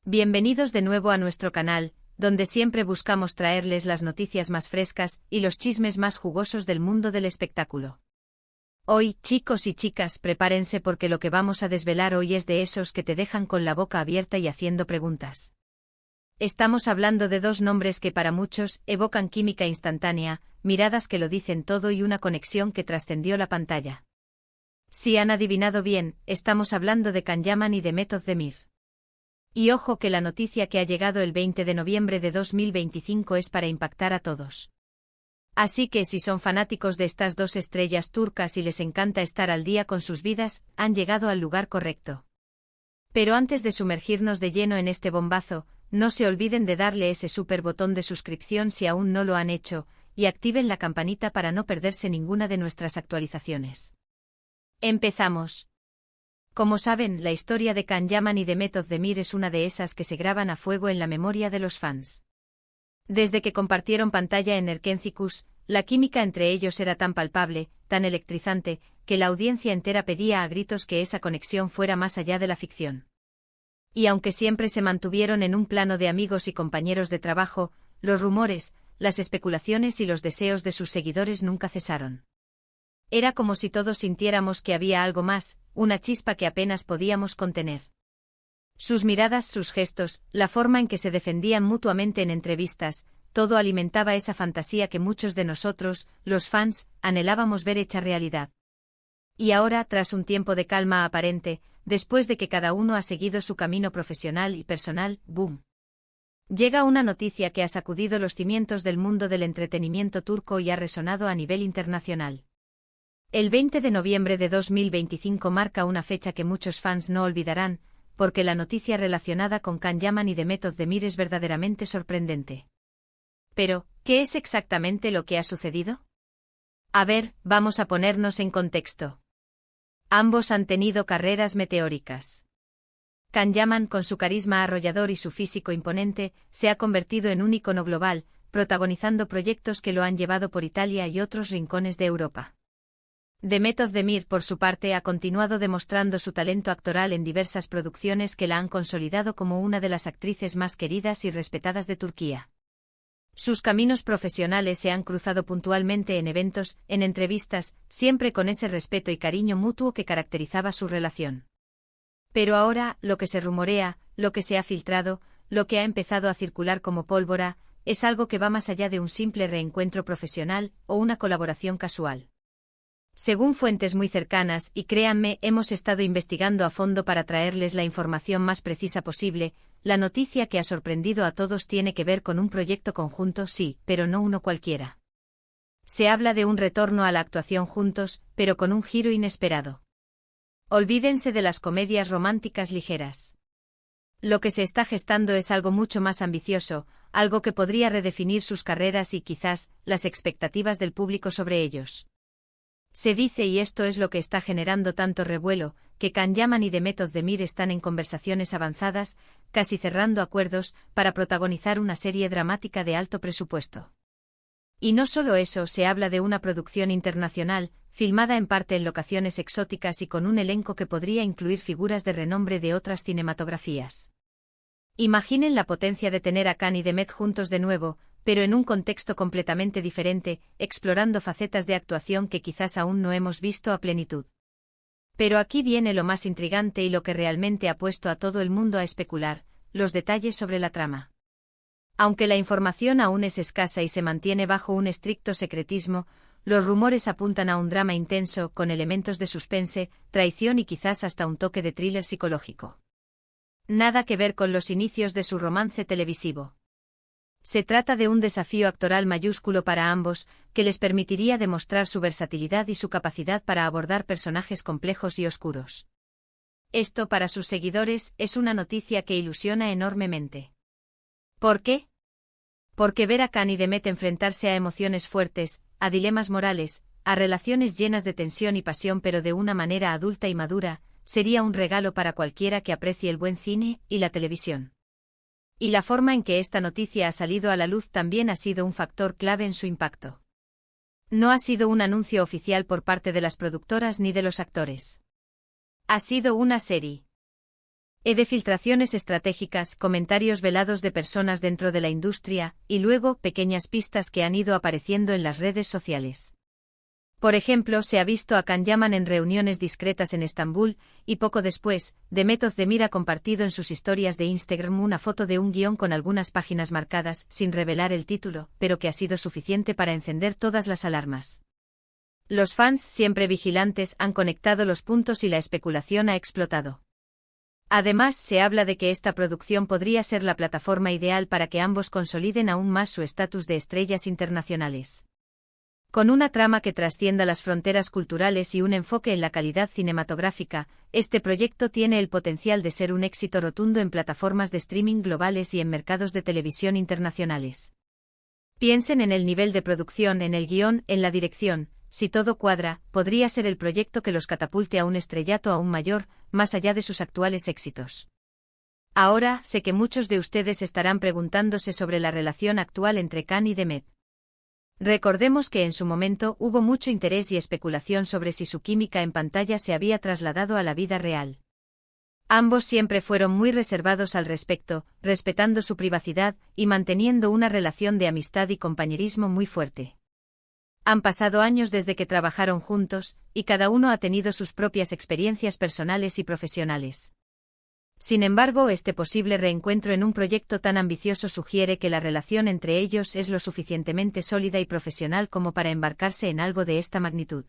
Bienvenidos de nuevo a nuestro canal, donde siempre buscamos traerles las noticias más frescas y los chismes más jugosos del mundo del espectáculo. Hoy, chicos y chicas, prepárense porque lo que vamos a desvelar hoy es de esos que te dejan con la boca abierta y haciendo preguntas. Estamos hablando de dos nombres que para muchos evocan química instantánea, miradas que lo dicen todo y una conexión que trascendió la pantalla. Si han adivinado bien, estamos hablando de Can Yaman y de Method Demir. Y ojo que la noticia que ha llegado el 20 de noviembre de 2025 es para impactar a todos. Así que si son fanáticos de estas dos estrellas turcas y les encanta estar al día con sus vidas, han llegado al lugar correcto. Pero antes de sumergirnos de lleno en este bombazo, no se olviden de darle ese super botón de suscripción si aún no lo han hecho, y activen la campanita para no perderse ninguna de nuestras actualizaciones. Empezamos. Como saben, la historia de Can Yaman y de Method Demir es una de esas que se graban a fuego en la memoria de los fans. Desde que compartieron pantalla en Erkencicus, la química entre ellos era tan palpable, tan electrizante, que la audiencia entera pedía a gritos que esa conexión fuera más allá de la ficción. Y aunque siempre se mantuvieron en un plano de amigos y compañeros de trabajo, los rumores, las especulaciones y los deseos de sus seguidores nunca cesaron. Era como si todos sintiéramos que había algo más, una chispa que apenas podíamos contener. Sus miradas, sus gestos, la forma en que se defendían mutuamente en entrevistas, todo alimentaba esa fantasía que muchos de nosotros, los fans, anhelábamos ver hecha realidad. Y ahora, tras un tiempo de calma aparente, después de que cada uno ha seguido su camino profesional y personal, ¡boom! Llega una noticia que ha sacudido los cimientos del mundo del entretenimiento turco y ha resonado a nivel internacional. El 20 de noviembre de 2025 marca una fecha que muchos fans no olvidarán, porque la noticia relacionada con Can Yaman y de Method Demir es verdaderamente sorprendente. Pero, ¿qué es exactamente lo que ha sucedido? A ver, vamos a ponernos en contexto. Ambos han tenido carreras meteóricas. Can Yaman, con su carisma arrollador y su físico imponente, se ha convertido en un ícono global, protagonizando proyectos que lo han llevado por Italia y otros rincones de Europa. De Method Demir, por su parte, ha continuado demostrando su talento actoral en diversas producciones que la han consolidado como una de las actrices más queridas y respetadas de Turquía. Sus caminos profesionales se han cruzado puntualmente en eventos, en entrevistas, siempre con ese respeto y cariño mutuo que caracterizaba su relación. Pero ahora, lo que se rumorea, lo que se ha filtrado, lo que ha empezado a circular como pólvora, es algo que va más allá de un simple reencuentro profesional o una colaboración casual. Según fuentes muy cercanas, y créanme, hemos estado investigando a fondo para traerles la información más precisa posible, la noticia que ha sorprendido a todos tiene que ver con un proyecto conjunto, sí, pero no uno cualquiera. Se habla de un retorno a la actuación juntos, pero con un giro inesperado. Olvídense de las comedias románticas ligeras. Lo que se está gestando es algo mucho más ambicioso, algo que podría redefinir sus carreras y quizás las expectativas del público sobre ellos. Se dice, y esto es lo que está generando tanto revuelo, que Can Yaman y de Method Demir están en conversaciones avanzadas, casi cerrando acuerdos, para protagonizar una serie dramática de alto presupuesto. Y no solo eso, se habla de una producción internacional, filmada en parte en locaciones exóticas y con un elenco que podría incluir figuras de renombre de otras cinematografías. Imaginen la potencia de tener a Can y Demet juntos de nuevo, pero en un contexto completamente diferente, explorando facetas de actuación que quizás aún no hemos visto a plenitud. Pero aquí viene lo más intrigante y lo que realmente ha puesto a todo el mundo a especular, los detalles sobre la trama. Aunque la información aún es escasa y se mantiene bajo un estricto secretismo, los rumores apuntan a un drama intenso, con elementos de suspense, traición y quizás hasta un toque de thriller psicológico. Nada que ver con los inicios de su romance televisivo. Se trata de un desafío actoral mayúsculo para ambos, que les permitiría demostrar su versatilidad y su capacidad para abordar personajes complejos y oscuros. Esto, para sus seguidores, es una noticia que ilusiona enormemente. ¿Por qué? Porque ver a Can y Demet enfrentarse a emociones fuertes, a dilemas morales, a relaciones llenas de tensión y pasión pero de una manera adulta y madura, sería un regalo para cualquiera que aprecie el buen cine y la televisión. Y la forma en que esta noticia ha salido a la luz también ha sido un factor clave en su impacto. No ha sido un anuncio oficial por parte de las productoras ni de los actores. Ha sido una serie. De filtraciones estratégicas, comentarios velados de personas dentro de la industria, y luego pequeñas pistas que han ido apareciendo en las redes sociales. Por ejemplo, se ha visto a Can Yaman en reuniones discretas en Estambul, y poco después, Demet Özdemir ha compartido en sus historias de Instagram una foto de un guión con algunas páginas marcadas, sin revelar el título, pero que ha sido suficiente para encender todas las alarmas. Los fans, siempre vigilantes, han conectado los puntos y la especulación ha explotado. Además, se habla de que esta producción podría ser la plataforma ideal para que ambos consoliden aún más su estatus de estrellas internacionales. Con una trama que trascienda las fronteras culturales y un enfoque en la calidad cinematográfica, este proyecto tiene el potencial de ser un éxito rotundo en plataformas de streaming globales y en mercados de televisión internacionales. Piensen en el nivel de producción, en el guión, en la dirección. Si todo cuadra, podría ser el proyecto que los catapulte a un estrellato aún mayor, más allá de sus actuales éxitos. Ahora, sé que muchos de ustedes estarán preguntándose sobre la relación actual entre Can y Demet. Recordemos que en su momento hubo mucho interés y especulación sobre si su química en pantalla se había trasladado a la vida real. Ambos siempre fueron muy reservados al respecto, respetando su privacidad y manteniendo una relación de amistad y compañerismo muy fuerte. Han pasado años desde que trabajaron juntos, y cada uno ha tenido sus propias experiencias personales y profesionales. Sin embargo, este posible reencuentro en un proyecto tan ambicioso sugiere que la relación entre ellos es lo suficientemente sólida y profesional como para embarcarse en algo de esta magnitud.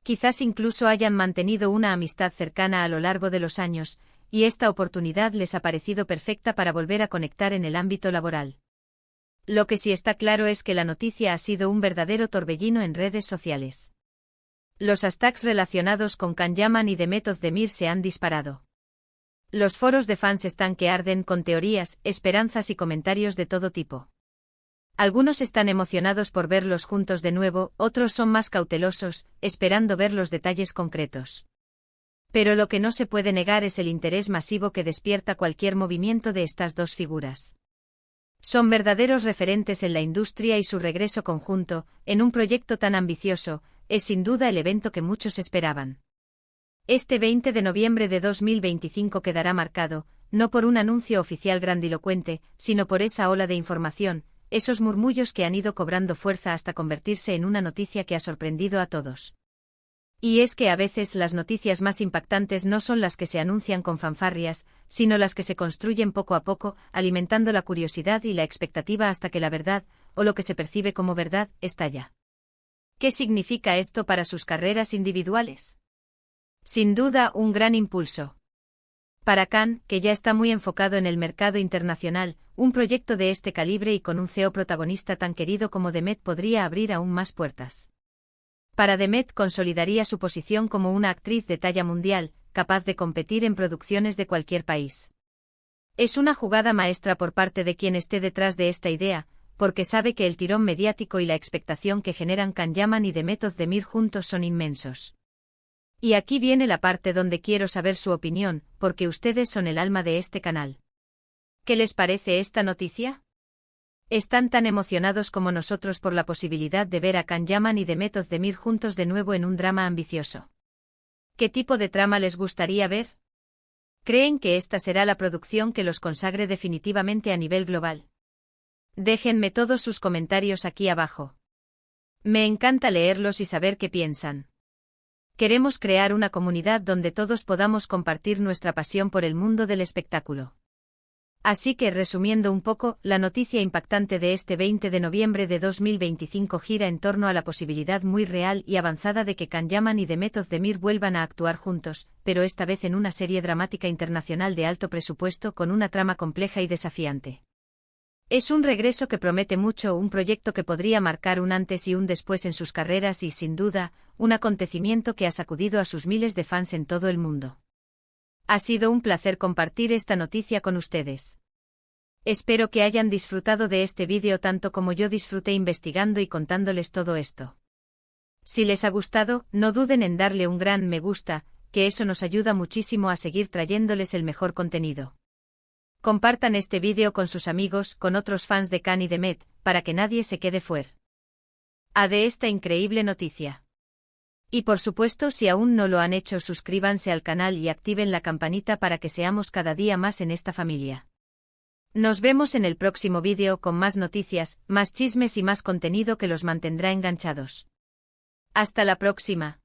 Quizás incluso hayan mantenido una amistad cercana a lo largo de los años, y esta oportunidad les ha parecido perfecta para volver a conectar en el ámbito laboral. Lo que sí está claro es que la noticia ha sido un verdadero torbellino en redes sociales. Los hashtags relacionados con Can Yaman y Demet Özdemir se han disparado. Los foros de fans están que arden con teorías, esperanzas y comentarios de todo tipo. Algunos están emocionados por verlos juntos de nuevo, otros son más cautelosos, esperando ver los detalles concretos. Pero lo que no se puede negar es el interés masivo que despierta cualquier movimiento de estas dos figuras. Son verdaderos referentes en la industria y su regreso conjunto, en un proyecto tan ambicioso, es sin duda el evento que muchos esperaban. Este 20 de noviembre de 2025 quedará marcado, no por un anuncio oficial grandilocuente, sino por esa ola de información, esos murmullos que han ido cobrando fuerza hasta convertirse en una noticia que ha sorprendido a todos. Y es que a veces las noticias más impactantes no son las que se anuncian con fanfarrias, sino las que se construyen poco a poco, alimentando la curiosidad y la expectativa hasta que la verdad, o lo que se percibe como verdad, estalla. ¿Qué significa esto para sus carreras individuales? Sin duda, un gran impulso. Para Can, que ya está muy enfocado en el mercado internacional, un proyecto de este calibre y con un CEO protagonista tan querido como Demet podría abrir aún más puertas. Para Demet consolidaría su posición como una actriz de talla mundial, capaz de competir en producciones de cualquier país. Es una jugada maestra por parte de quien esté detrás de esta idea, porque sabe que el tirón mediático y la expectación que generan Can Yaman y Demet Özdemir juntos son inmensos. Y aquí viene la parte donde quiero saber su opinión, porque ustedes son el alma de este canal. ¿Qué les parece esta noticia? ¿Están tan emocionados como nosotros por la posibilidad de ver a Can Yaman y Demet Özdemir juntos de nuevo en un drama ambicioso? ¿Qué tipo de trama les gustaría ver? ¿Creen que esta será la producción que los consagre definitivamente a nivel global? Déjenme todos sus comentarios aquí abajo. Me encanta leerlos y saber qué piensan. Queremos crear una comunidad donde todos podamos compartir nuestra pasión por el mundo del espectáculo. Así que, resumiendo un poco, la noticia impactante de este 20 de noviembre de 2025 gira en torno a la posibilidad muy real y avanzada de que Can Yaman y Demet Özdemir vuelvan a actuar juntos, pero esta vez en una serie dramática internacional de alto presupuesto con una trama compleja y desafiante. Es un regreso que promete mucho, un proyecto que podría marcar un antes y un después en sus carreras y, sin duda, un acontecimiento que ha sacudido a sus miles de fans en todo el mundo. Ha sido un placer compartir esta noticia con ustedes. Espero que hayan disfrutado de este vídeo tanto como yo disfruté investigando y contándoles todo esto. Si les ha gustado, no duden en darle un gran me gusta, que eso nos ayuda muchísimo a seguir trayéndoles el mejor contenido. Compartan este vídeo con sus amigos, con otros fans de Can y Demet, para que nadie se quede fuera de esta increíble noticia. Y por supuesto, si aún no lo han hecho, suscríbanse al canal y activen la campanita para que seamos cada día más en esta familia. Nos vemos en el próximo vídeo con más noticias, más chismes y más contenido que los mantendrá enganchados. Hasta la próxima.